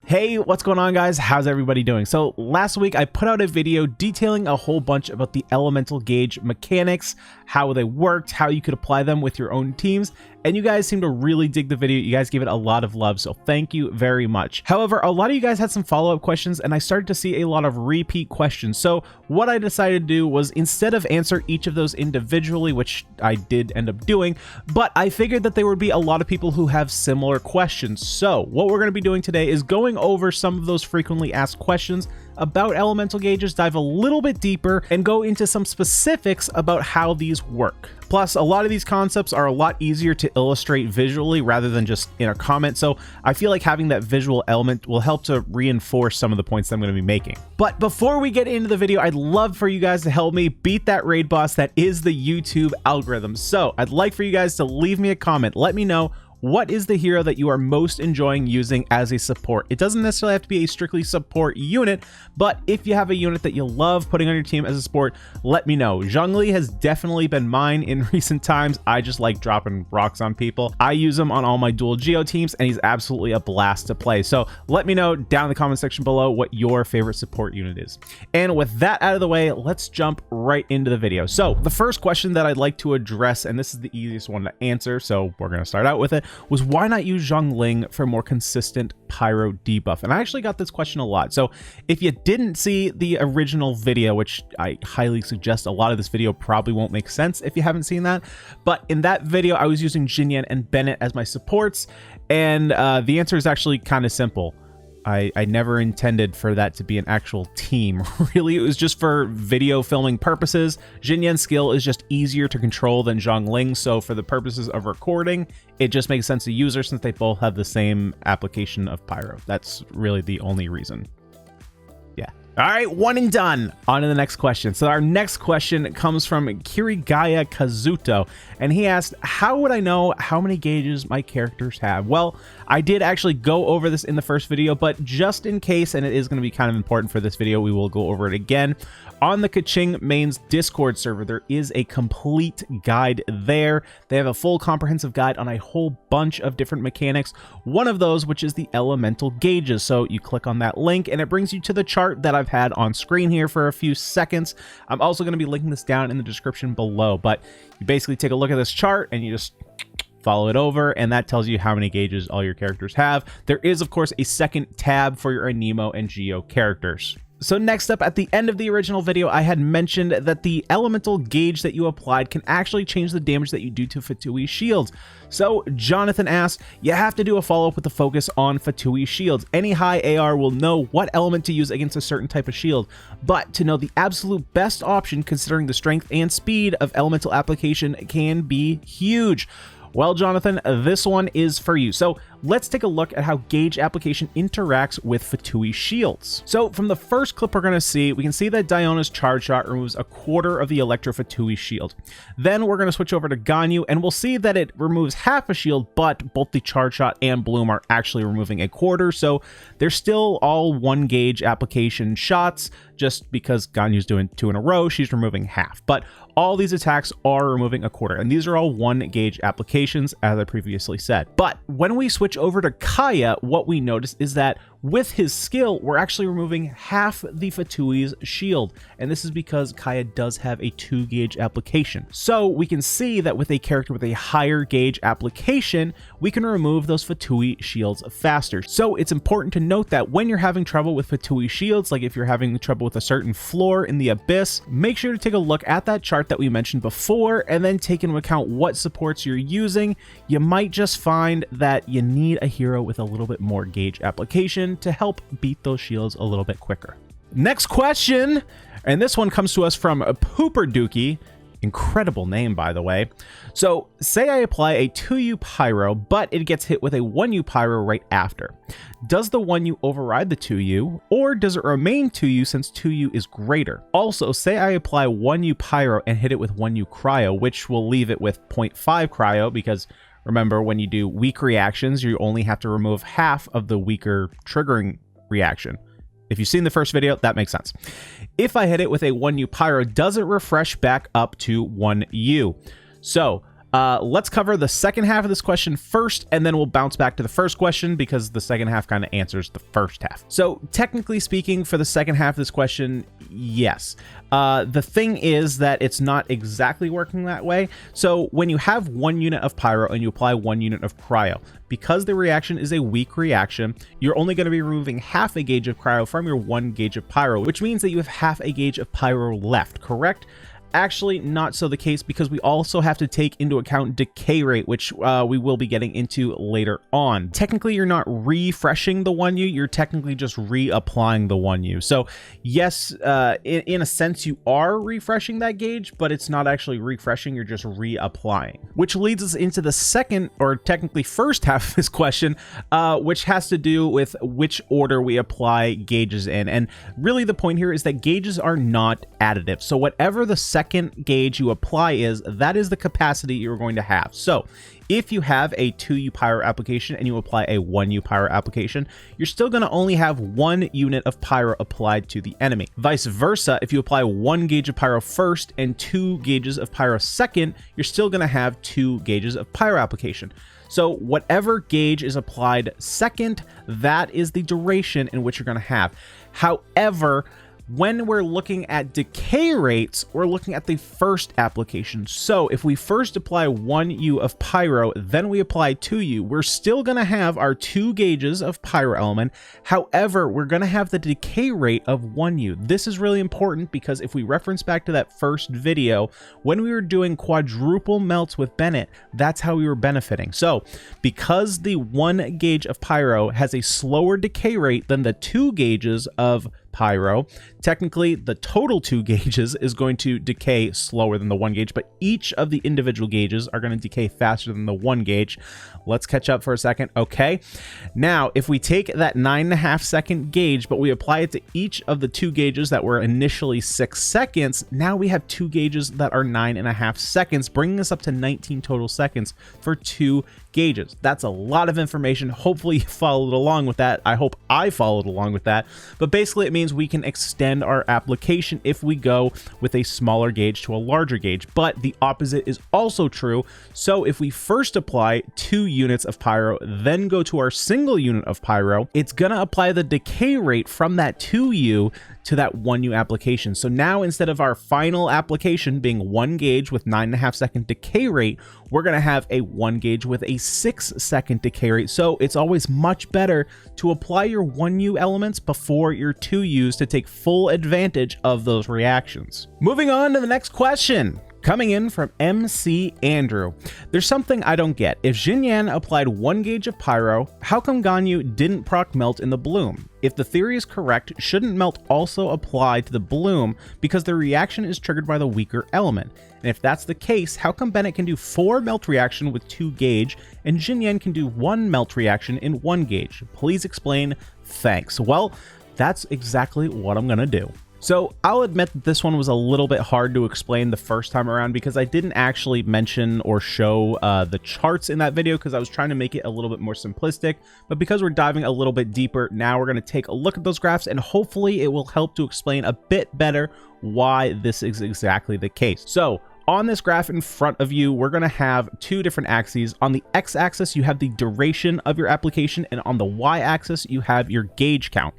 Hey, what's going on, guys? How's everybody doing? So last week I put out a video detailing a whole bunch about the elemental gauge mechanics, how they worked, how you could apply them with your own teams, and you guys seem to really dig the video. You guys gave it a lot of love, so thank you very much. However, a lot of you guys had some follow-up questions, and I started to see a lot of repeat questions. So what I decided to do was, instead of answer each of those individually, which I did end up doing, but I figured that there would be a lot of people who have similar questions. So what we're going to be doing today is going over some of those frequently asked questions about elemental gauges, dive a little bit deeper, and go into some specifics about how these work. Plus, a lot of these concepts are a lot easier to illustrate visually rather than just in a comment, so I feel like having that visual element will help to reinforce some of the points that I'm going to be making. But before we get into the video, I'd love for you guys to help me beat that raid boss that is the YouTube algorithm. So I'd like for you guys to leave me a comment. Let me know, what is the hero that you are most enjoying using as a support? It doesn't necessarily have to be a strictly support unit, but if you have a unit that you love putting on your team as a support, let me know. Xiangling has definitely been mine in recent times. I just like dropping rocks on people. I use him on all my dual geo teams, and he's absolutely a blast to play. So let me know down in the comment section below what your favorite support unit is. And with that out of the way, let's jump right into the video. So the first question that I'd like to address, and this is the easiest one to answer, so we're going to start out with it, was why not use Xiangling for more consistent pyro debuff? And I actually got this question a lot. So if you didn't see the original video, which I highly suggest, a lot of this video probably won't make sense if you haven't seen that, but in that video I was using Xinyan and Bennett as my supports, and the answer is actually kind of simple. I never intended for that to be an actual team. Really, it was just for video filming purposes. Xinyan's skill is just easier to control than Xiangling, so for the purposes of recording, it just makes sense to use her since they both have the same application of pyro. That's really the only reason. Yeah. All right, one and done. On to the next question. So our next question comes from Kirigaya Kazuto, and he asked, how would I know how many gauges my characters have? Well, I did actually go over this in the first video, but just in case, and it is going to be kind of important for this video, we will go over it again. On the Kaching Main's Discord server, there is a complete guide there. They have a full comprehensive guide on a whole bunch of different mechanics. One of those, which is the elemental gauges. So you click on that link and it brings you to the chart that I've had on screen here for a few seconds. I'm also going to be linking this down in the description below, but you basically take a look at this chart and you just follow it over, and that tells you how many gauges all your characters have. There is, of course, a second tab for your Anemo and Geo characters. So next up, at the end of the original video, I had mentioned that the elemental gauge that you applied can actually change the damage that you do to Fatui shields. So Jonathan asked, you have to do a follow-up with the focus on Fatui shields. Any high AR will know what element to use against a certain type of shield, but to know the absolute best option considering the strength and speed of elemental application can be huge. Well, Jonathan, this one is for you. So let's take a look at how gauge application interacts with Fatui shields. So from the first clip we're going to see, we can see that Diona's charge shot removes a quarter of the Electro Fatui shield. Then we're going to switch over to Ganyu, and we'll see that it removes half a shield, but both the charge shot and Bloom are actually removing a quarter. So they're still all one gauge application shots. Just because Ganyu's doing 2 in a row, she's removing half. But all these attacks are removing a quarter, and these are all one gauge applications, as I previously said. But when we switch over to Kaya, what we notice is that with his skill, we're actually removing half the Fatui's shield, and this is because Kaya does have a 2 gauge application. So we can see that with a character with a higher gauge application, we can remove those Fatui shields faster. So it's important to note that when you're having trouble with Fatui shields, like if you're having trouble with a certain floor in the Abyss, make sure to take a look at that chart that we mentioned before, and then take into account what supports you're using. You might just find that you need a hero with a little bit more gauge application to help beat those shields a little bit quicker. Next question, and this one comes to us from Pooper Dookie. Incredible name, by the way. So say I apply a 2U pyro, but it gets hit with a 1U pyro right after. Does the 1U override the 2U, or does it remain 2U since 2U is greater? Also, say I apply 1U pyro and hit it with 1U cryo, which will leave it with 0.5 cryo, because remember, when you do weak reactions, you only have to remove half of the weaker triggering reaction. If you've seen the first video, that makes sense. If I hit it with a 1U pyro, does it refresh back up to 1U? So Let's cover the second half of this question first, and then we'll bounce back to the first question because the second half kind of answers the first half. So technically speaking, for the second half of this question, yes. The thing is that it's not exactly working that way. So when you have 1 unit of pyro and you apply 1 unit of cryo, because the reaction is a weak reaction, you're only going to be removing half a gauge of cryo from your 1 gauge of pyro, which means that you have half a gauge of pyro left, correct? Actually, not so the case, because we also have to take into account decay rate, which we will be getting into later on. Technically, you're not refreshing the 1U, you're technically just reapplying the 1U. So yes, in a sense, you are refreshing that gauge, but it's not actually refreshing, you're just reapplying. Which leads us into the second, or technically first half of this question, which has to do with which order we apply gauges in. And really the point here is that gauges are not additive. So whatever the second gauge you apply is, that is the capacity you're going to have. So if you have a 2U pyro application and you apply a 1U pyro application, you're still going to only have 1 unit of pyro applied to the enemy. Vice versa, if you apply 1 gauge of pyro first and 2 gauges of pyro second, you're still going to have 2 gauges of pyro application. So whatever gauge is applied second, that is the duration in which you're going to have. However, when we're looking at decay rates, we're looking at the first application. So if we first apply 1U of pyro, then we apply 2U, we're still going to have our 2 gauges of pyro element. However, we're going to have the decay rate of 1U. This is really important because if we reference back to that first video, when we were doing quadruple melts with Bennett, that's how we were benefiting. So because the 1 gauge of pyro has a slower decay rate than the 2 gauges of pyro, technically the total 2 gauges is going to decay slower than the 1 gauge, but each of the individual gauges are going to decay faster than the 1 gauge. Let's catch up for a second. Okay, now if we take that 9.5 second gauge, but we apply it to each of the 2 gauges that were initially 6 seconds, now we have 2 gauges that are 9.5 seconds, bringing us up to 19 total seconds for 2 gauges. That's a lot of information. Hopefully you followed along with that. I hope I followed along with that. But basically it means we can extend our application if we go with a smaller gauge to a larger gauge. But the opposite is also true. So if we first apply 2 units of pyro, then go to our single unit of pyro, it's going to apply the decay rate from that 2U to that 1U application. So now instead of our final application being 1 gauge with 9.5 second decay rate, we're going to have a 1 gauge with a 6 second decay rate. So it's always much better to apply your 1U elements before your 2Us to take full advantage of those reactions. Moving on to the next question. Coming in from MC Andrew. There's something I don't get. If Xinyan applied 1 gauge of pyro, how come Ganyu didn't proc melt in the bloom? If the theory is correct, shouldn't melt also apply to the bloom because the reaction is triggered by the weaker element? And if that's the case, how come Bennett can do 4 melt reaction with 2 gauge and Xinyan can do 1 melt reaction in 1 gauge? Please explain. Thanks. Well, that's exactly what I'm gonna do. So I'll admit that this one was a little bit hard to explain the first time around because I didn't actually mention or show the charts in that video because I was trying to make it a little bit more simplistic. But because we're diving a little bit deeper, now we're going to take a look at those graphs and hopefully it will help to explain a bit better why this is exactly the case. So on this graph in front of you, we're going to have 2 different axes. On the x-axis, you have the duration of your application, and on the y-axis, you have your gauge count.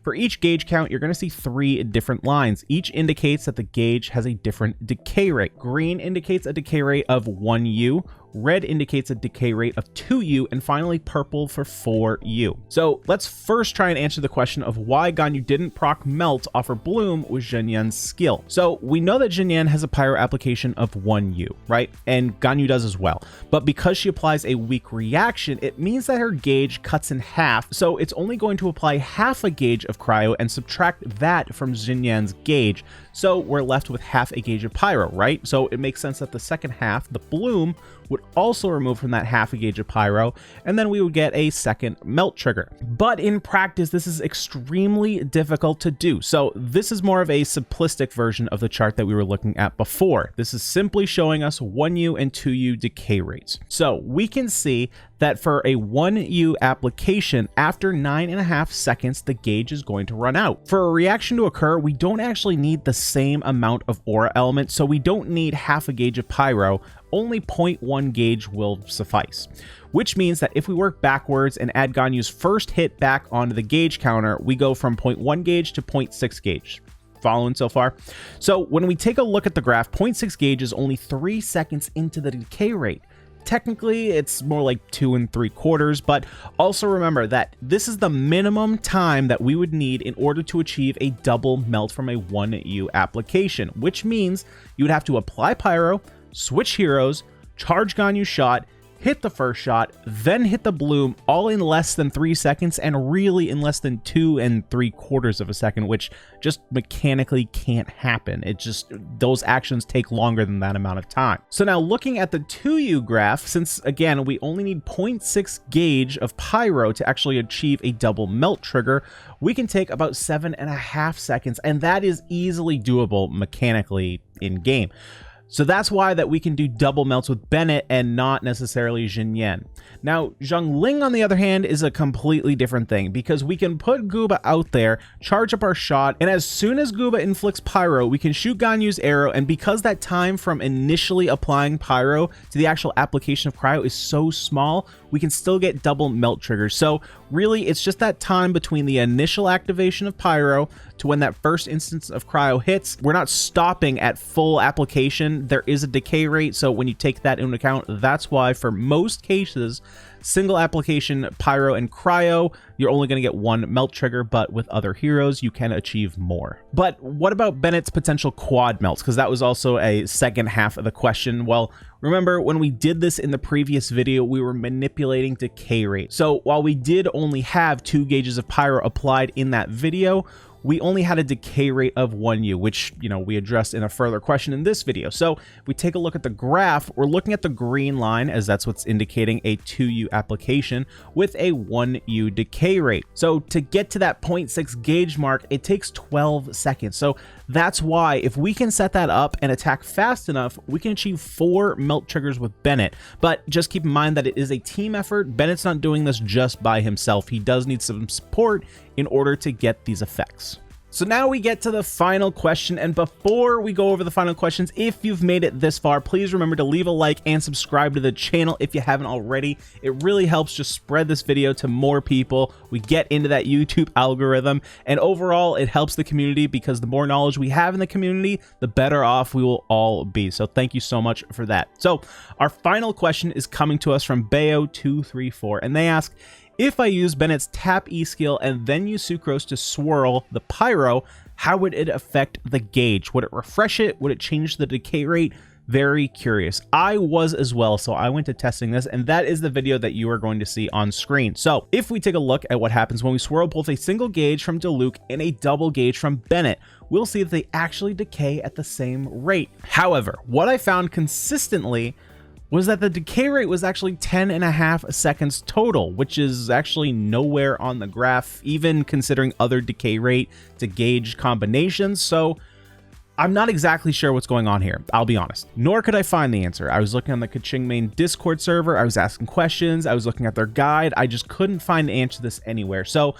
For each gauge count, you're going to see 3 different lines. Each indicates that the gauge has a different decay rate. Green indicates a decay rate of 1U, red indicates a decay rate of 2U, and finally purple for 4U. So let's first try and answer the question of why Ganyu didn't proc melt off her bloom with Xinyan's skill. So we know that Xinyan has a pyro application of 1U, right? And Ganyu does as well. But because she applies a weak reaction, it means that her gauge cuts in half. So it's only going to apply half a gauge of cryo and subtract that from Xinyan's gauge. So we're left with half a gauge of pyro, right? So it makes sense that the second half, the bloom, would also remove from that half a gauge of pyro, and then we would get a second melt trigger. But in practice, this is extremely difficult to do. So this is more of a simplistic version of the chart that we were looking at before. This is simply showing us 1U and 2U decay rates. So we can see that for a 1U application, after 9.5 seconds, the gauge is going to run out. For a reaction to occur, we don't actually need the same amount of aura element, so we don't need half a gauge of pyro. only 0.1 gauge will suffice. Which means that if we work backwards and add Ganyu's first hit back onto the gauge counter, we go from 0.1 gauge to 0.6 gauge. Following so far? So when we take a look at the graph, 0.6 gauge is only 3 seconds into the decay rate. Technically, it's more like 2 3/4, but also remember that this is the minimum time that we would need in order to achieve a double melt from a 1U application, which means you would have to apply Pyro, switch heroes, charge Ganyu's shot, hit the first shot, then hit the bloom, all in less than 3 seconds, and really in less than 2 3/4 of a second, which just mechanically can't happen. It just, those actions take longer than that amount of time. So now looking at the 2U graph, since again, we only need 0.6 gauge of Pyro to actually achieve a double melt trigger, we can take about 7.5 seconds, and that is easily doable mechanically in game. So that's why that we can do double melts with Bennett and not necessarily Xinyan. Now, Xiangling, on the other hand, is a completely different thing because we can put Gooba out there, charge up our shot, and as soon as Gooba inflicts Pyro, we can shoot Ganyu's arrow, and because that time from initially applying Pyro to the actual application of Cryo is so small, we can still get double melt triggers. So really, it's just that time between the initial activation of Pyro to when that first instance of Cryo hits. We're not stopping at full application. There is a decay rate, so when you take that into account, that's why for most cases, single application Pyro and Cryo, you're only going to get 1 melt trigger, but with other heroes, you can achieve more. But what about Bennett's potential quad melts? Because that was also a second half of the question. Well, remember when we did this in the previous video, we were manipulating decay rate. So while we did only have 2 gauges of Pyro applied in that video, we only had a decay rate of 1U, which, you know, we addressed in a further question in this video. So if we take a look at the graph, we're looking at the green line as that's what's indicating a 2U application with a 1U decay rate. So to get to that 0.6 gauge mark, it takes 12 seconds. So that's why if we can set that up and attack fast enough, we can achieve 4 melt triggers with Bennett. But just keep in mind that it is a team effort. Bennett's not doing this just by himself. He does need some support in order to get these effects. So now we get to the final question, and before we go over the final questions, if you've made it this far, please remember to leave a like and subscribe to the channel if you haven't already. It really helps just spread this video to more people. We get into that YouTube algorithm, and overall it helps the community because the more knowledge we have in the community, the better off we will all be. So thank you so much for that. So our final question is coming to us from Bayo234, and they ask, if I use Bennett's tap E skill and then use Sucrose to swirl the Pyro, how would it affect the gauge? Would it refresh it? Would it change the decay rate? Very curious. I was as well, so I went to testing this, and that is the video that you are going to see on screen. So if we take a look at what happens when we swirl both a single gauge from Diluc and a double gauge from Bennett, we'll see that they actually decay at the same rate. However, what I found consistently was that the decay rate was actually 10.5 seconds total, which is actually nowhere on the graph, even considering other decay rate to gauge combinations. So I'm not exactly sure what's going on here, I'll be honest. Nor could I find the answer. I was looking on the Kaching main Discord server, I was asking questions, I was looking at their guide, I just couldn't find an answer to this anywhere. So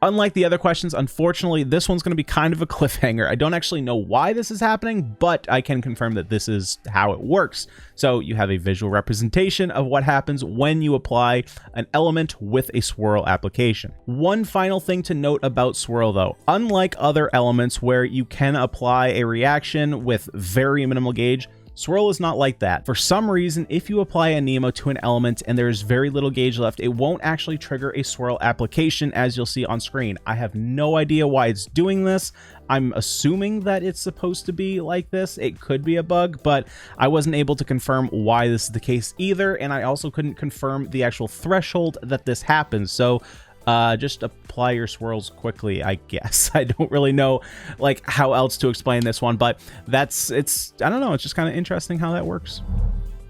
unlike the other questions, unfortunately, this one's going to be kind of a cliffhanger. I don't actually know why this is happening, but I can confirm that this is how it works. So you have a visual representation of what happens when you apply an element with a swirl application. One final thing to note about swirl though, unlike other elements where you can apply a reaction with very minimal gauge, swirl is not like that. For some reason, if you apply a Nemo to an element and there's very little gauge left, it won't actually trigger a swirl application, as you'll see on screen. I have no idea why it's doing this. I'm assuming that it's supposed to be like this. It could be a bug, but I wasn't able to confirm why this is the case either, and I also couldn't confirm the actual threshold that this happens. So just apply your swirls quickly, I guess. I don't really know like how else to explain this one, but I don't know, it's just kind of interesting how that works.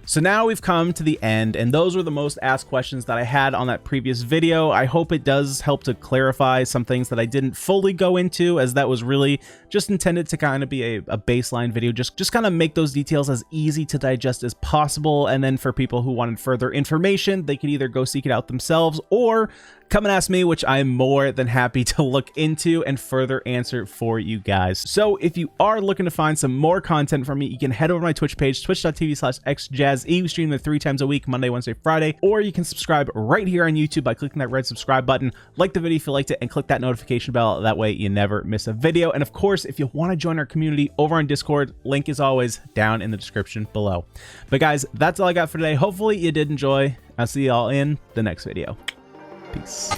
So now we've come to the end, and those were the most asked questions that I had on that previous video. I hope it does help to clarify some things that I didn't fully go into, as that was really just intended to kind of be a baseline video, just kind of make those details as easy to digest as possible. And then for people who wanted further information, they could either go seek it out themselves or come and ask me, which I'm more than happy to look into and further answer for you guys. So if you are looking to find some more content from me, you can head over to my Twitch page, twitch.tv/xjazze. We stream there 3 times a week, Monday, Wednesday, Friday, or you can subscribe right here on YouTube by clicking that red subscribe button. Like the video if you liked it, and click that notification bell. That way you never miss a video. And of course, if you want to join our community over on Discord, link is always down in the description below. But guys, that's all I got for today. Hopefully you did enjoy. I'll see y'all in the next video. Peace.